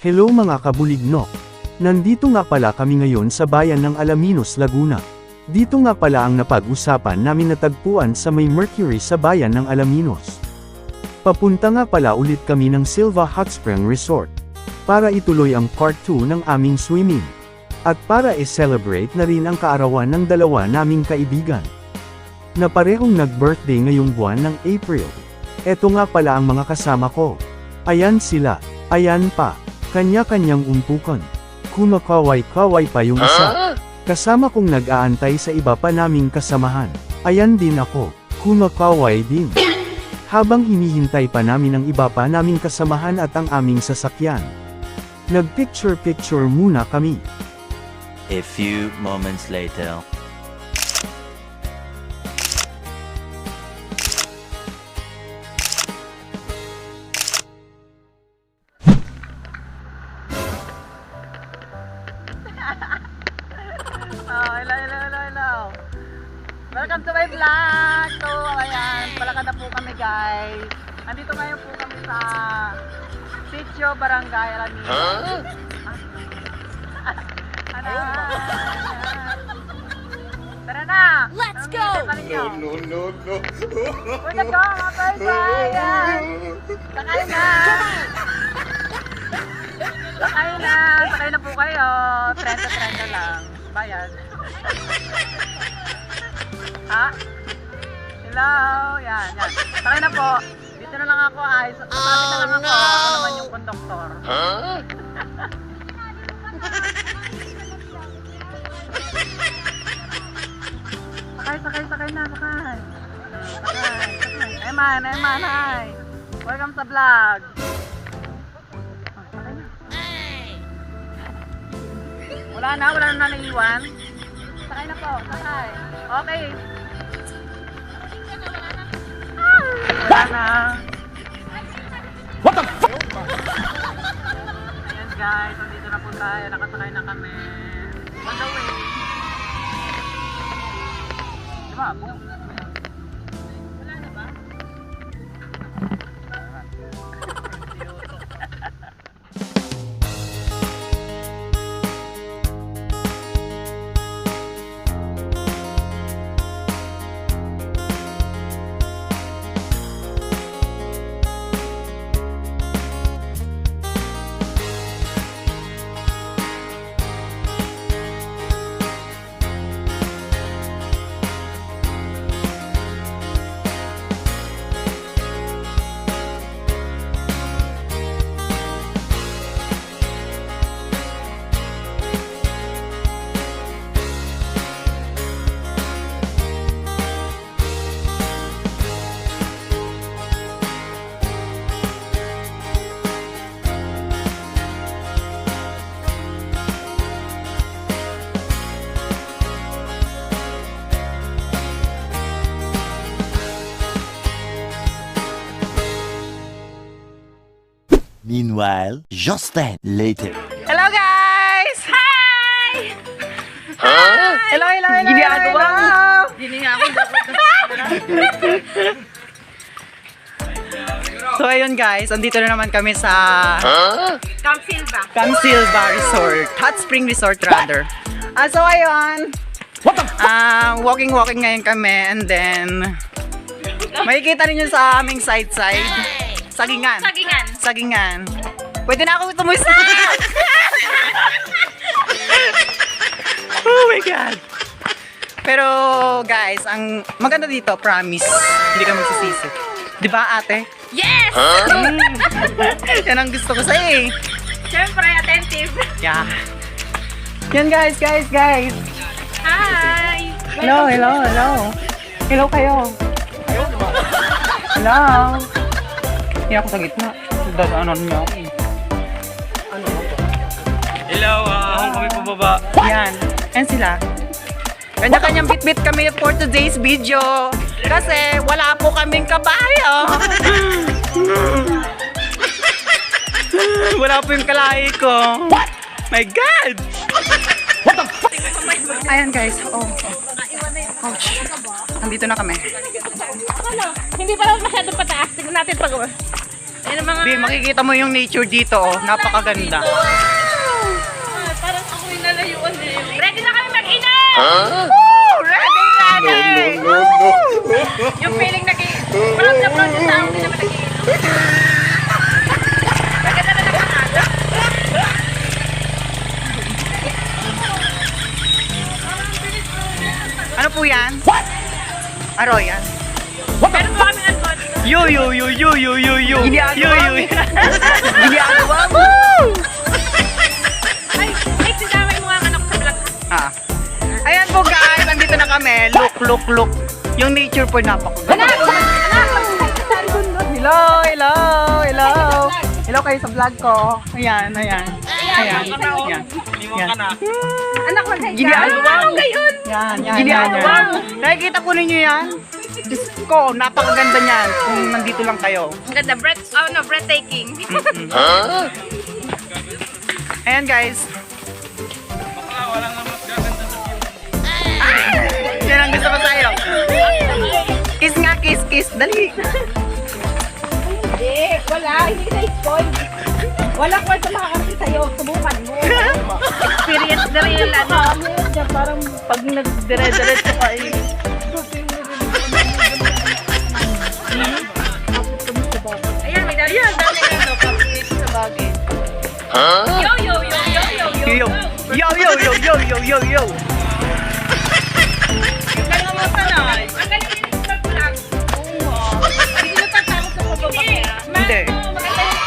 Hello mga kabulignok! Nandito nga pala kami ngayon sa bayan ng Alaminos, Laguna. Dito nga pala ang napag-usapan namin natagpuan sa may Mercury sa bayan ng Alaminos. Papunta nga pala ulit kami ng Silva Hot Spring Resort. Para ituloy ang part 2 ng aming swimming. At para i-celebrate na rin ang kaarawan ng dalawa naming kaibigan. Na parehong nag-birthday ngayong buwan ng April. Eto nga pala ang mga kasama ko. Ayan sila, ayan pa, kanya-kanyang umpukan. Kumakaway-kaway pa yung isa. Kasama kong nag-aantay sa iba pa naming kasamahan. Ayan din ako, kumakaway din. Habang hinihintay pa namin ang iba pa naming kasamahan at ang aming sasakyan. Nag-picture-picture muna kami. A few moments later. Hello. Welcome to my vlog. So, ayan, palakad na po kami guys. Andito ngayon po kami sa Sitio Barangay Alaminos. Tara na! Let's go! No. We're gonna go, mga bayan! Sakay na! Sakay na po kayo. Trenda lang. Bayan. Ha? Hello! Yan. Sakay na po. Dito na lang ako ay. Sabi na lang ako. Ako naman yung konduktor. Sakay na. Eman, hi. Welcome sa vlog. Sakay na. Wala na naiiwan. Sakay na po, sakay. Okay. Wala na. What the fuck? Ayan guys, nandito na po tayo. Nakasakay na kami. On the way. Diba? Wala na ba? Meanwhile, just then, later. Hello guys! Hi! Hello! Ginagawa mo. So ayun guys, andito na naman kami sa Camp Silva Resort. Hot Spring Resort rather. So ayun. Walking ngayon kami and then makikita ninyo sa aming side. Sagingan. Pwede na ako tumulis na! Oh my God! Pero guys, ang maganda dito, promise, hindi ka magsisisi. Di ba ate? Yes! Yan ang gusto ko sa'yo eh. Siyempre, attentive. Yeah. Yan guys. Hi! Hello. Hello kayo. Hello. Hindi ako sa gitna. Dadaanan niyo ako eh. Hello, ako kami pababa. Yan. Yan sila. Kanya-kanyang bit-bit kami for today's video. Kasi wala po kaming kabayo. Wala po yung kalahi ko. My God! Ayan guys. Ouch. Nandito na kami. Hindi pa naman masyadong pataas. Tignan natin pag Yan ang mga... Bi, makikita mo yung nature dito, oh. Napakaganda. Parang ako yung nalayuan eh. Ready na kami mag-inom! Woo! Ready, ready! Yung feeling proud na tao, hindi naman nag-iinom. Maganda na lang ang aga. Ano po yan? What? Aroyan. Meron po kami alcohol. Yo. Ginagawa Ginagawa mo! Ay, sinamay mo nga ang anak ko sa vlog. Ah. Ayan po guys, nandito na kami. Look. Yung nature po napakaganda. Hello kayo sa vlog ko. Ayan. Ayan. Anak ko, Ginagawa mo. gayon. Yan. Nakikita po ninyo yan? Diyos ko, napakaganda niyan kung nandito lang kayo. Ang ganda, breathtaking. Ayan guys. Yan ang gusto ko sa'yo. Kiss nga, kiss. Dali. Hindi, wala. Hindi na spoil. Walang kwento makakasya sa'yo. Subukan mo. Experience na rin yung lalo. Parang pag nagdire-diretso ka eh. Ayan, may dali. Ayan, dali na ito. Kapit sa bagay. Yo. Kaya mo sanay. Ang galing din yung mag-vlog. Hindi natatakot sa pagbabaga. Hindi. Maganda yung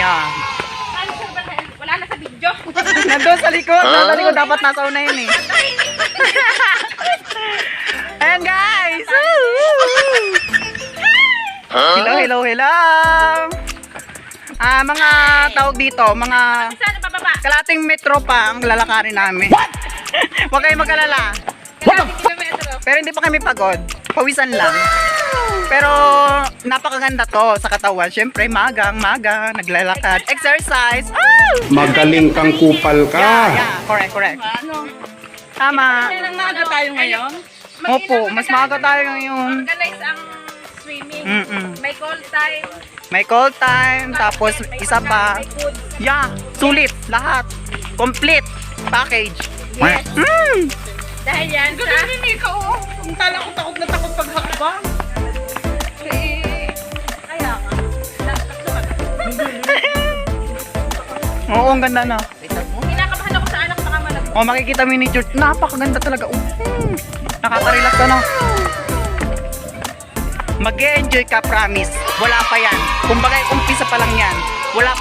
Yan. Ano siya ba? Wala na sa video. Nandun sa likod. Dapat nasa una yun eh. Ayan guys. Hello. Mga tawag dito, mga Saan ang bababa? kalating metro pa ang lalakarin namin. Huwag kayong mag-alala. Kailangan kilometro. Pero hindi pa kami pagod. Pawisan lang. Pero napakaganda to sa katawan. Siyempre, maga, naglalakad. Exercise. Magaling kang kupal ka. Yeah, correct. Tama. Kailan maaga tayo ngayon? Opo, mas maaga tayo ngayon. Organize ang swimming. May call time. May call time, tapos isa pa. May food. Yeah, sulit, lahat. Complete package. Yes. Mm. Dahil yan sa... Ganun din ikaw. Kung tala ko takot na takot paghakbang. Kaya nga. Oo, ang ganda na. Kinakabahan ako sa anak sa kamalag. Oh, makikita mo yung nature. Napakaganda talaga. Nakaka-relax ka na. Mag-e-enjoy ka, promise. Wala pa yan. Kumbaga, umpisa pa lang yan. Wala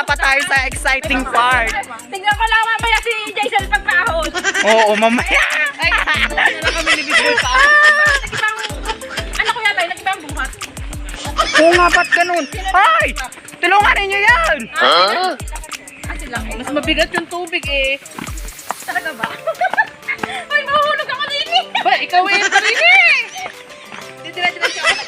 pa tayo sa exciting part. Tingnan ko lang mamaya si Jason pagkahon. Oo, mamaya. Ay, kami ni Big Boy pa. Ano ko yata, nag-ibang buhat. Oo nga, ba't ganun? Ay! Tulungan ninyo yan! Mas mabigat yung tubig eh. Talaga ba? Ay, mahulog ako din eh. Ba, ikaw eh, parin eh! Didira-diretso ako.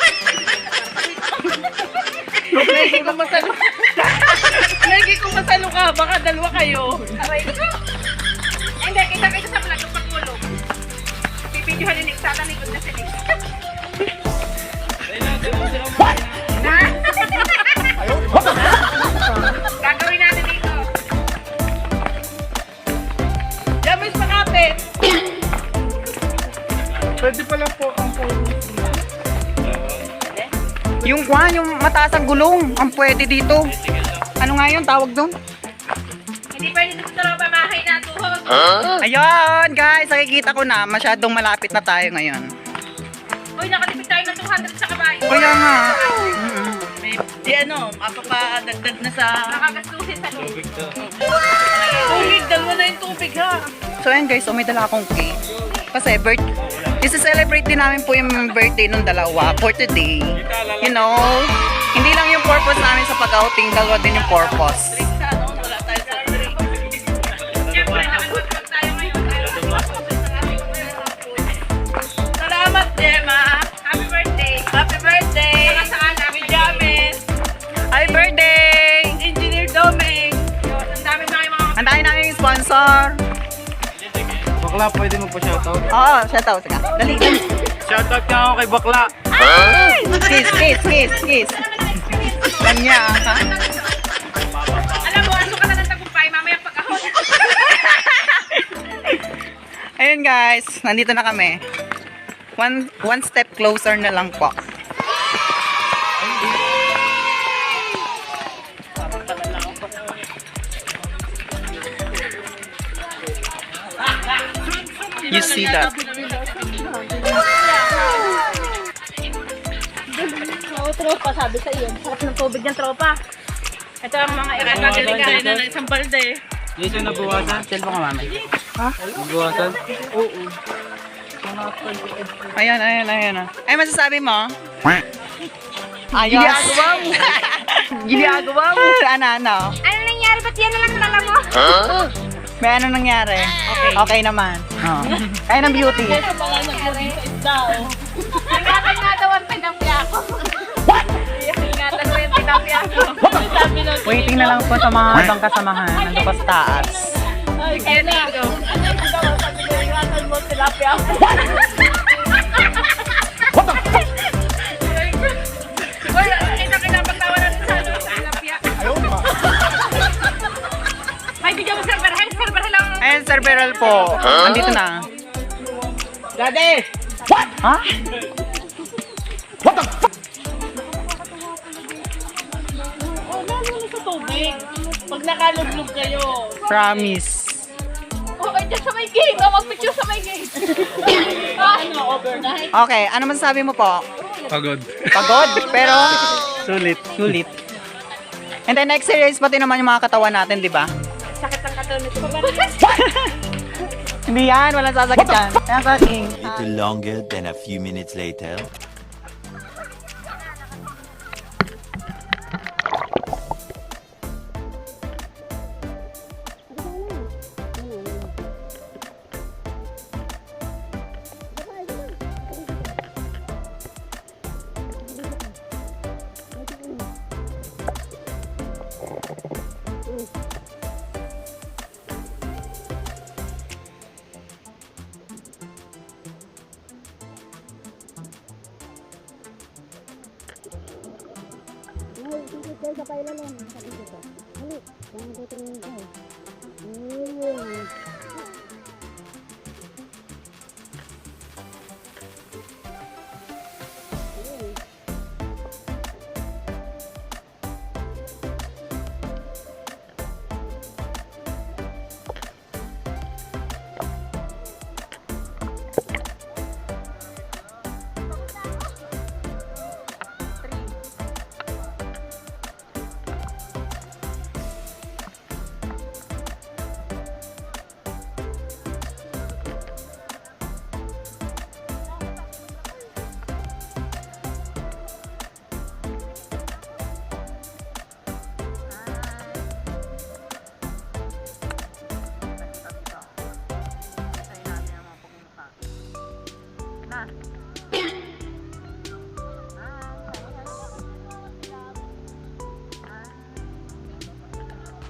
Lagi kong masalo ka, baka dalawa kayo. Aray ko. Hindi, kita sa vlog yung pagulog. Pipidyohan ni Nick sa tanikod na si Nick. Gagawin natin dito. Jamis Makapit! Pwede pala po ang yung kwan, yung mataas ang gulong, ang pwede dito. Ano nga yun, tawag doon? Hindi pwede dito sa loob ang bahay na tuhod. Ayun, guys, nakikita ko na, masyadong malapit na tayo ngayon. Uy, nakatipid tayo ng 200 sa kabayo. Kaya nga. Di ano, mapapadagdag na sa Nakagastusin sa loob. tubig, dalawa na yung tubig ha. So ayun guys, so may dala akong cake. Kasi isi-celebrate din namin po yung birthday ng dalawa for today. You know, hindi lang yung purpose namin sa pag-outing, dalawa din yung purpose. Sa ano, wala tayo sa break. Siyempre, nakagulog tayo ngayon. Salamat, Gemma. Happy birthday. Happy birthday. Saka sa anak. With James. Happy birthday! Engineer Doming. Ang dami mga Ang dahil namin yung sponsor. Bakla, pwede mo pa shoutout? Oo, shoutout. Sige, dali. Shoutout nga ako kay Bakla. Kiss. Kanya, ha? Alam mo, aso ka na ng tagumpay, mamaya pagkahon. Ayun guys, nandito na kami. One step closer na lang po. You see that? Oo, tropa, sabi sa iyo. Sarap ng tubig ng tropa. Ito ang mga Kaya na ng isang balde. Dito nabuwasan. Cellphone ka mami. Nabuwasan. Ayan. Ay, masasabi mo? Ayos. Ginagawa mo. Ano? Ano nangyari? Ba't yan na lang nalala mo? May ano nangyari? Okay naman. Oh. Kaya ng beauty. Ingatan nga daw ang tinapya ko. Ingatan mo yung tinapya ko. Waiting na lang po sa mga ibang kasamahan. Nandun pa sa taas. Yan ito. Ingatan mo tilapia ako. Wala, kinapagtawa natin sa tilapia. Ay, bigyan mo server lang. Ayan, Sir Beryl po. Andito na. Daddy! Ha? Oh, lalo na sa tubig. Pag nakalublog kayo. Promise. Oh, ay, dyan sa may gate. Oh, mag-picture sa may gate. Ano, overnight? Okay, ano man sabi mo po? Pagod. Pagod, pero Sulit. and then next series pati naman yung mga katawan natin, di ba? Sakit ang katawan nito. Hindi yan, walang sasakit yan. Kaya saking. Little longer than a few minutes later.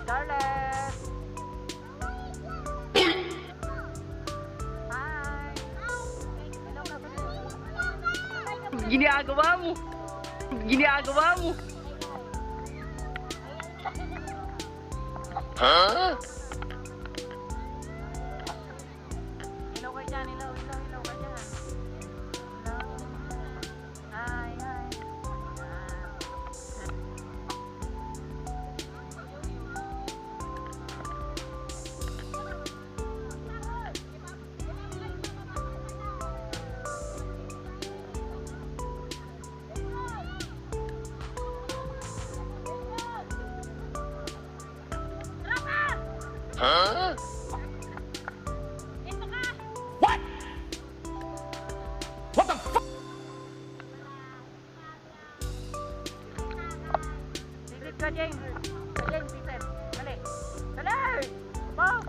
Charlotte! Ginagawa mo. Ilaw ka dyan, ilaw ka dyan. Hi. Siglit ka, James. James, bitin. Dali. Aba.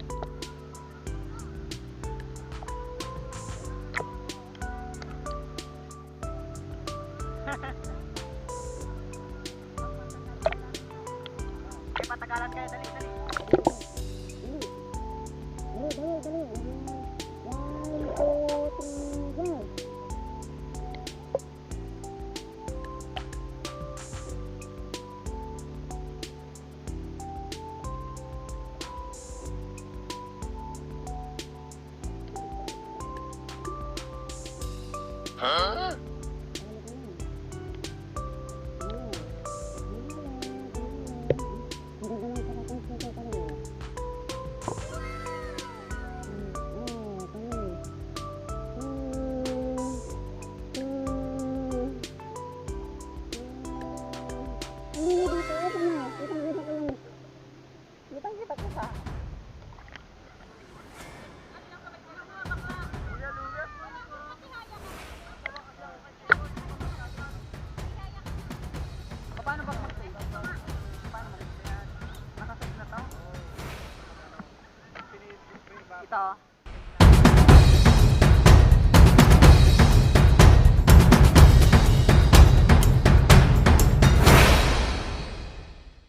Patagalan kayo. Dali. Paano ba mag-save? Paano mag-save yan? Nakasave na to? Ito.